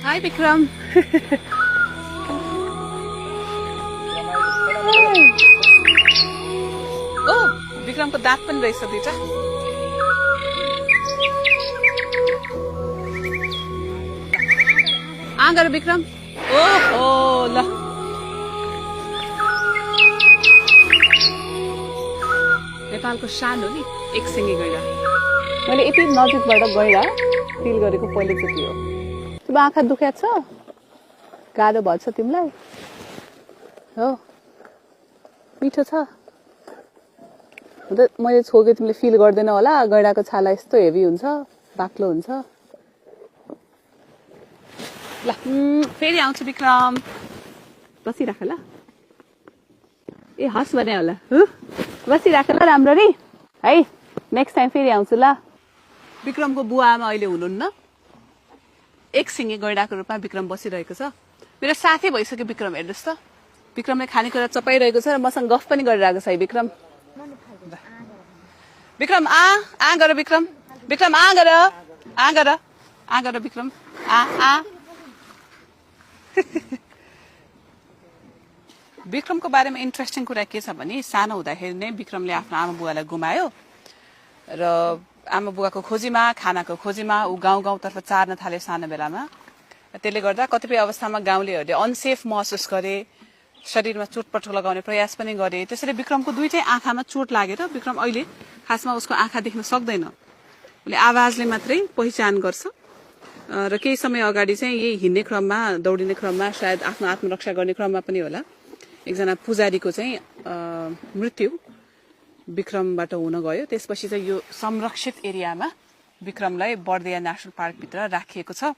Hi, Vikram. Oh, Vikram को दाँत पनि रहेछ दुईटा. गर विक्रम. ओहो ल. नेपालको शान हो नि एक सिंगी गैंडा. मैले यति नजिकबाट गैंडा फिल गरेको पहिलोचोटि हो. तिम्रो आँखा दुख्या छ? गाह्रो भएछ तिमीलाई? हो मिठो छ? मैले छोके तिमीले फिल गर्दैन होला. गैंडाको छाला यस्तो हेभी हुन्छ, बाक्लो हुन्छ. ल फेरि आउँछु विक्रम. बसिराख ल. ए हस भने होला. बसिराख ल राम्ररी है. नेक्स्ट टाइम फेरि आउँछु ल. विक्रमको बुवा आमा अहिले हुनुहुन्न. एक सिंगे गैंडाको रूपमा विक्रम बसिरहेको छ. मेरो साथी भइसक्यो विक्रम. हेर्नुहोस् त, विक्रमले खानेकुरा चपाइरहेको छ र मसँग गफ पनि गरिरहेको छ है विक्रम. विक्रम आ गर विक्रम. विक्रम आ गर विक्रम. आ विक्रमको बारेमा इन्ट्रेस्टिङ कुरा के छ भने सानो हुँदाखेरि नै विक्रमले आफ्नो आमा बुवालाई गुमायो र आमा बुवाको खोजीमा, खानाको खोजीमा ऊ गाउँतर्फ चार्न थाल्यो सानो बेलामा. त्यसले गर्दा कतिपय अवस्थामा गाउँलेहरूले अनसेफ महसुस गरे, शरीरमा चोटपटक लगाउने प्रयास पनि गरे. त्यसैले विक्रमको दुईटै आँखामा चोट लागेर विक्रम अहिले खासमा उसको आँखा देख्न सक्दैन. उसले आवाजले मात्रै पहिचान गर्छ र केही समय अगाडि चाहिँ यही हिँड्ने क्रममा, दौडिने क्रममा, सायद आफ्नो आत्मरक्षा गर्ने क्रममा पनि होला, एकजना पुजारीको चाहिँ मृत्यु विक्रमबाट हुन गयो. त्यसपछि चाहिँ यो संरक्षित एरियामा विक्रमलाई बर्दिया नेशनल पार्कभित्र राखिएको छ.